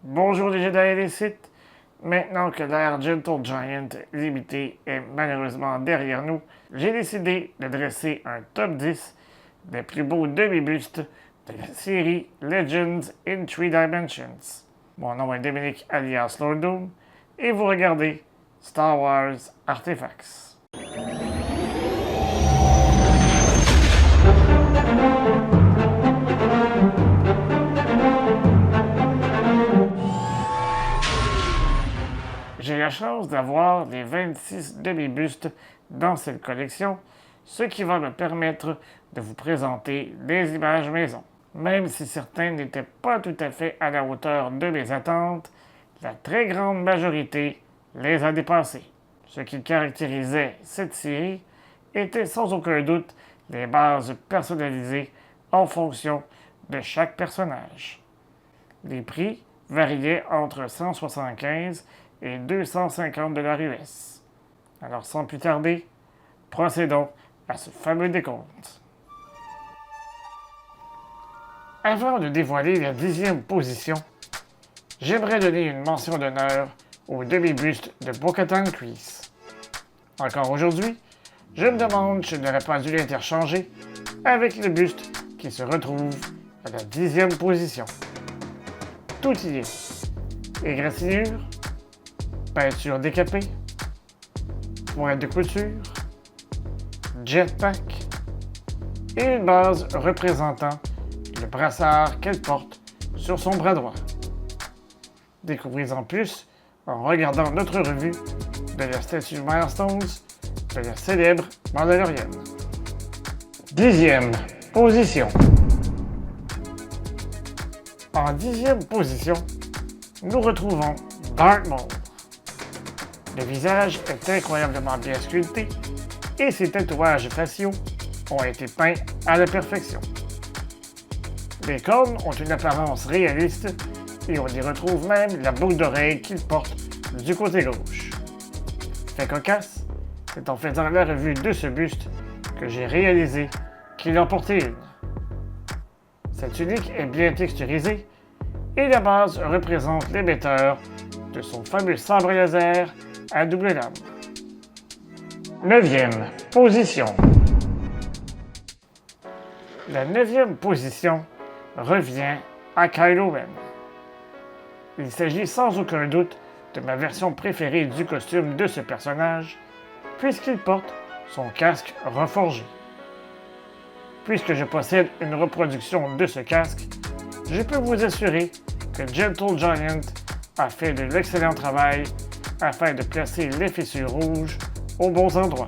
Bonjour les Jedi et les Sith. Maintenant que l'ère Gentle Giant limitée est malheureusement derrière nous, j'ai décidé de dresser un top 10 des plus beaux demi-bustes de la série Legends in Three Dimensions. Mon nom est Dominique alias Lord Doom et vous regardez Star Wars Artifacts. J'ai la chance d'avoir les 26 demi-bustes dans cette collection, ce qui va me permettre de vous présenter des images maison. Même si certains n'étaient pas tout à fait à la hauteur de mes attentes, la très grande majorité les a dépassés. Ce qui caractérisait cette série était sans aucun doute les bases personnalisées en fonction de chaque personnage. Les prix variaient entre 175 et 250 $ US. Alors sans plus tarder, procédons à ce fameux décompte. Avant de dévoiler la 10e position, j'aimerais donner une mention d'honneur au demi-buste de Bo-Katan Kryze. Encore aujourd'hui, je me demande si je n'aurais pas dû l'interchanger avec le buste qui se retrouve à la 10e position. Tout y est. Égratignure, peinture décapée, point de couture, jetpack et une base représentant le brassard qu'elle porte sur son bras droit. Découvrez-en plus en regardant notre revue de la statue Milestones de la célèbre Mandalorienne. 10e position. En 10e position, nous retrouvons Darth Maul. Le visage est incroyablement bien sculpté et ses tatouages faciaux ont été peints à la perfection. Les cornes ont une apparence réaliste et on y retrouve même la boucle d'oreille qu'il porte du côté gauche. Fait cocasse, c'est en faisant la revue de ce buste que j'ai réalisé qu'il en portait une. Cette tunique est bien texturisée et la base représente l'émetteur de son fameux sabre laser à double lame. 9e position. La 9e position revient à Kylo Ren. Il s'agit sans aucun doute de ma version préférée du costume de ce personnage, puisqu'il porte son casque reforgé. Puisque je possède une reproduction de ce casque, je peux vous assurer que Gentle Giant a fait de l'excellent travail afin de placer les fissures rouges aux bons endroits.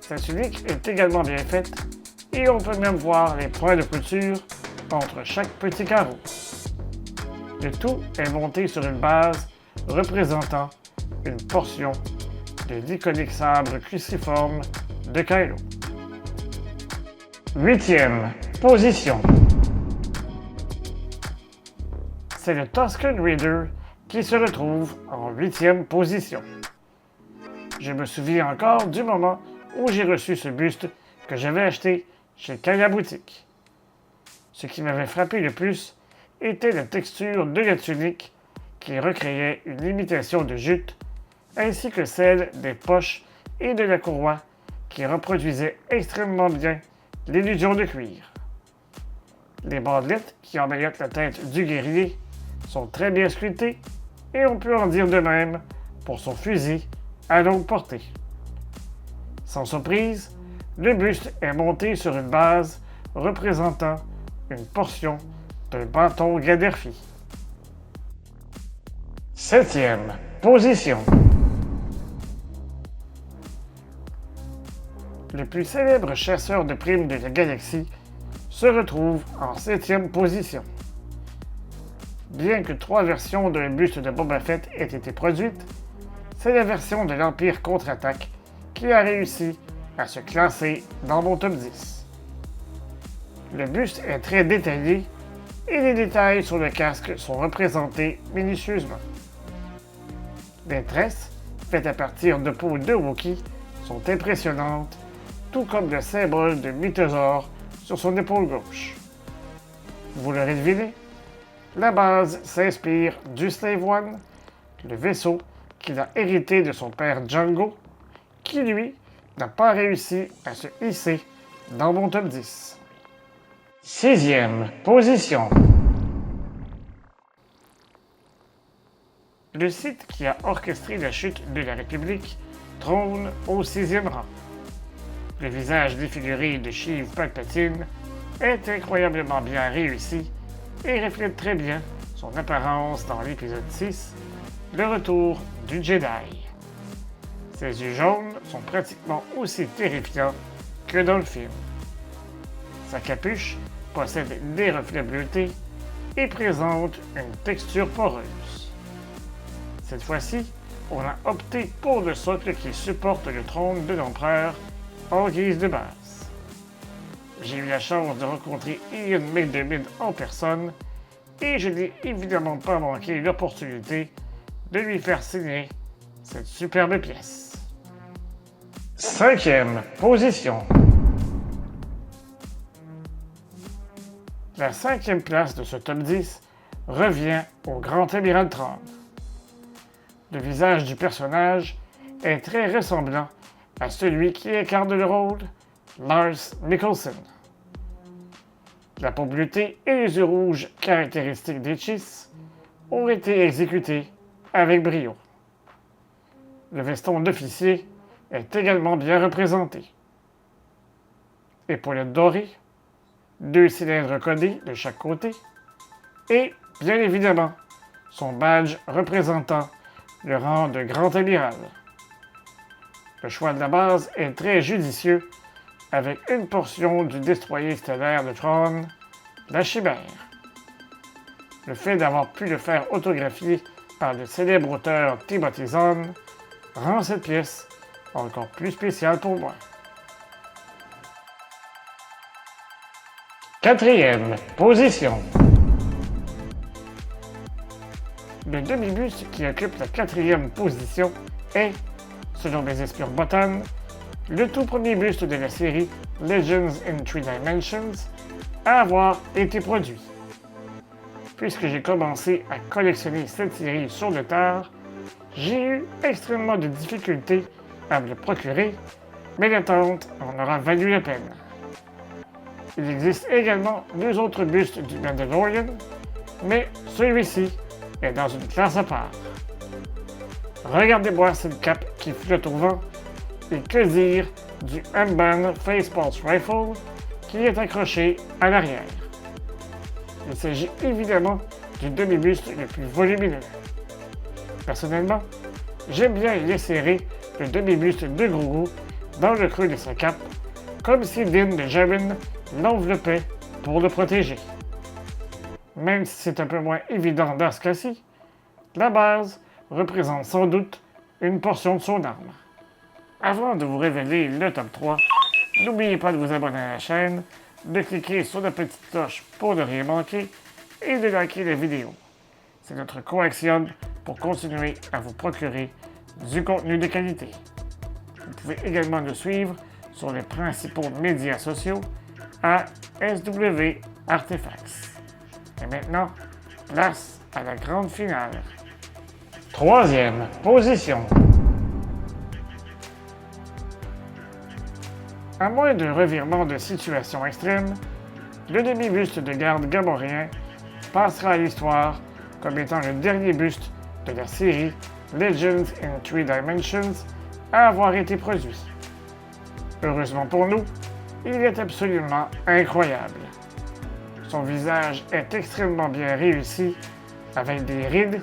Sa tunique est également bien faite et on peut même voir les points de couture entre chaque petit carreau. Le tout est monté sur une base représentant une portion de l'iconique sabre cruciforme de Kylo. 8e position. C'est le Tusken Raider qui se retrouve en 8e position. Je me souviens encore du moment où j'ai reçu ce buste que j'avais acheté chez Kaya Boutique. Ce qui m'avait frappé le plus était la texture de la tunique qui recréait une imitation de jute, ainsi que celle des poches et de la courroie qui reproduisaient extrêmement bien l'illusion de cuir. Les bandelettes qui emmaillotent la tête du guerrier sont très bien sculptées et on peut en dire de même pour son fusil à longue portée. Sans surprise, le buste est monté sur une base représentant une portion d'un bâton Gaddafi. 7e position. Le plus célèbre chasseur de primes de la galaxie se retrouve en 7e position. Bien que 3 versions d'un buste de Boba Fett aient été produites, c'est la version de l'Empire contre-attaque qui a réussi à se classer dans mon top 10. Le buste est très détaillé et les détails sur le casque sont représentés minutieusement. Les tresses, faites à partir de peau de Wookiee, sont impressionnantes, tout comme le symbole de Mythosaure sur son épaule gauche. Vous l'aurez deviné, La base s'inspire du Slave One, le vaisseau qu'il a hérité de son père Django, qui lui n'a pas réussi à se hisser dans mon top 10. Sixième position. Le site qui a orchestré la chute de la République trône au 6e rang. Le visage défiguré de Sheev Palpatine est incroyablement bien réussi et reflète très bien son apparence dans l'épisode 6, le retour du Jedi. Ses yeux jaunes sont pratiquement aussi terrifiants que dans le film. Sa capuche possède des reflets bleutés et présente une texture poreuse. Cette fois-ci, on a opté pour le socle qui supporte le trône de l'empereur en guise de base. J'ai eu la chance de rencontrer Ian McDiarmid en personne et je n'ai évidemment pas manqué l'opportunité de lui faire signer cette superbe pièce. Cinquième position. La 5e place de ce top 10 revient au Grand Amiral Thrawn. Le visage du personnage est très ressemblant à celui qui incarne le rôle, Lars Mikkelsen. La peau bleutée et les yeux rouges caractéristiques des Chiss ont été exécutés avec brio. Le veston d'officier est également bien représenté. Épaulettes dorées, 2 cylindres codés de chaque côté et, bien évidemment, son badge représentant le rang de Grand Amiral. Le choix de la base est très judicieux avec une portion du destroyer stellaire de Thrawn, la Chimère. Le fait d'avoir pu le faire autographier par le célèbre auteur Timothy Zahn rend cette pièce encore plus spéciale pour moi. 4e position. Le demi-buste qui occupe la 4e position est, selon mes espions botanes, le tout premier buste de la série Legends in Three Dimensions à avoir été produit. Puisque j'ai commencé à collectionner cette série sur le tard, j'ai eu extrêmement de difficultés à me le procurer, mais l'attente en aura valu la peine. Il existe également 2 autres bustes du Mandalorian, mais celui-ci est dans une classe à part. Regardez-moi cette cape qui flotte au vent, et que dire du Amban Face Pulse Rifle qui est accroché à l'arrière. Il s'agit évidemment du demi-buste le plus volumineux. Personnellement, j'aime bien y insérer le demi-buste de Grogu dans le creux de sa cape, comme si Din de Djarin l'enveloppait pour le protéger. Même si c'est un peu moins évident dans ce cas-ci, la base représente sans doute une portion de son arme. Avant de vous révéler le top 3, n'oubliez pas de vous abonner à la chaîne, de cliquer sur la petite cloche pour ne rien manquer et de liker la vidéo. C'est notre coaxium pour continuer à vous procurer du contenu de qualité. Vous pouvez également nous suivre sur les principaux médias sociaux à SW Artefacts. Et maintenant, place à la grande finale. 3e position. À moins d'un revirement de situation extrême, le demi-buste de garde gamorien passera à l'histoire comme étant le dernier buste de la série Legends in Three Dimensions à avoir été produit. Heureusement pour nous, il est absolument incroyable. Son visage est extrêmement bien réussi, avec des rides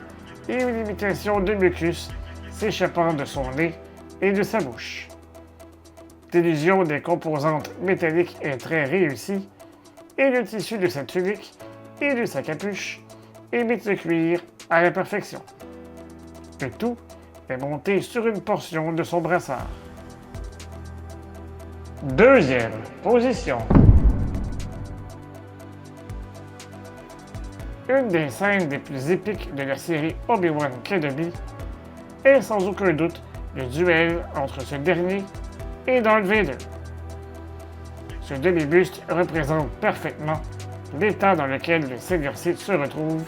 et une imitation de mucus s'échappant de son nez et de sa bouche. L'illusion des composantes métalliques est très réussie, et le tissu de sa tunique et de sa capuche imite le cuir à la perfection. Le tout est monté sur une portion de son brassard. 2e position. Une des scènes les plus épiques de la série Obi-Wan Kenobi est sans aucun doute le duel entre ce dernier et Darth Vader. Ce demi-buste représente parfaitement l'état dans lequel le Seigneur Sith se retrouve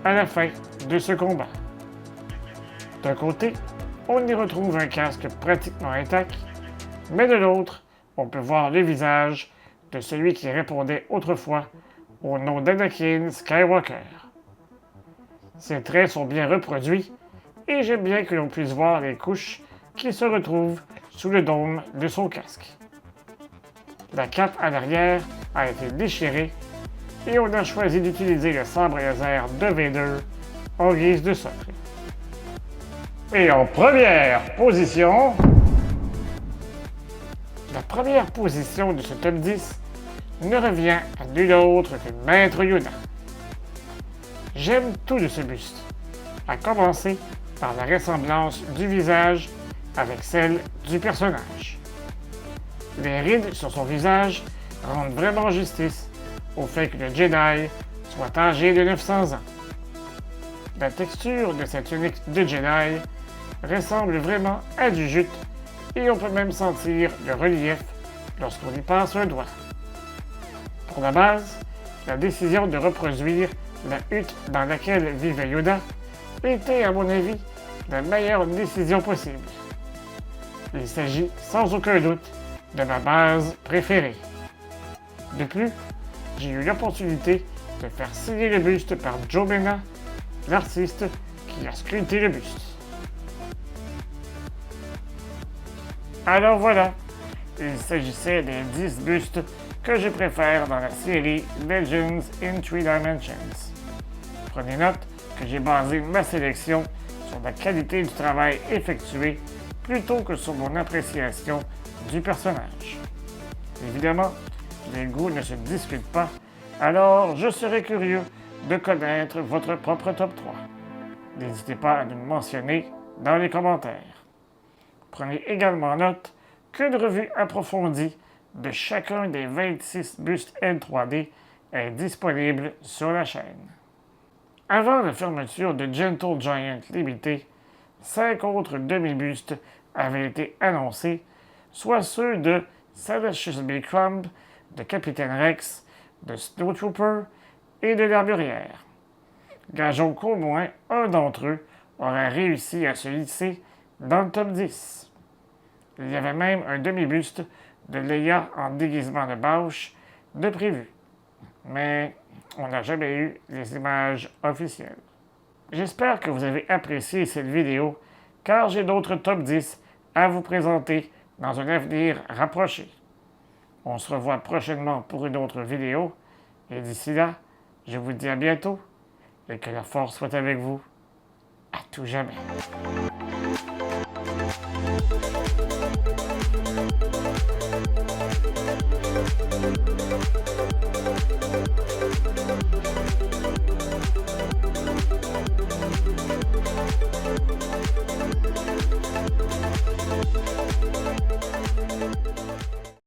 à la fin de ce combat. D'un côté, on y retrouve un casque pratiquement intact, mais de l'autre, on peut voir le visage de celui qui répondait autrefois au nom d'Anakin Skywalker. Ses traits sont bien reproduits et j'aime bien que l'on puisse voir les couches qui se retrouvent sous le dôme de son casque. La cape à l'arrière a été déchirée et on a choisi d'utiliser le sabre laser de Vader en guise de socle. Et en première position, la première position de ce top 10 ne revient à nul autre que Maître Yoda. J'aime tout de ce buste, à commencer par la ressemblance du visage avec celle du personnage. Les rides sur son visage rendent vraiment justice au fait que le Jedi soit âgé de 900 ans. La texture de cette tunique de Jedi ressemble vraiment à du jute et on peut même sentir le relief lorsqu'on y passe un doigt. Pour la base, la décision de reproduire la hutte dans laquelle vivait Yoda était, à mon avis, la meilleure décision possible. Il s'agit sans aucun doute de ma base préférée. De plus, j'ai eu l'opportunité de faire signer le buste par Joe Mena, l'artiste qui a sculpté le buste. Alors voilà, il s'agissait des 10 bustes que je préfère dans la série Legends in 3 Dimensions. Prenez note que j'ai basé ma sélection sur la qualité du travail effectué plutôt que sur mon appréciation du personnage. Évidemment, les goûts ne se discutent pas, alors je serais curieux de connaître votre propre top 3. N'hésitez pas à nous le mentionner dans les commentaires. Prenez également note qu'une revue approfondie de chacun des 26 bustes N3D est disponible sur la chaîne. Avant la fermeture de Gentle Giant Limited, 5 autres demi-bustes avaient été annoncés, soit ceux de Salacious B. Crumb, de Capitaine Rex, de Snowtrooper et de l'Armurière. Gageons qu'au moins un d'entre eux aurait réussi à se hisser dans le top 10. Il y avait même un demi-buste de Leia en déguisement de Bausch de prévu. Mais on n'a jamais eu les images officielles. J'espère que vous avez apprécié cette vidéo car j'ai d'autres top 10 à vous présenter dans un avenir rapproché. On se revoit prochainement pour une autre vidéo et d'ici là, je vous dis à bientôt et que la force soit avec vous à tout jamais.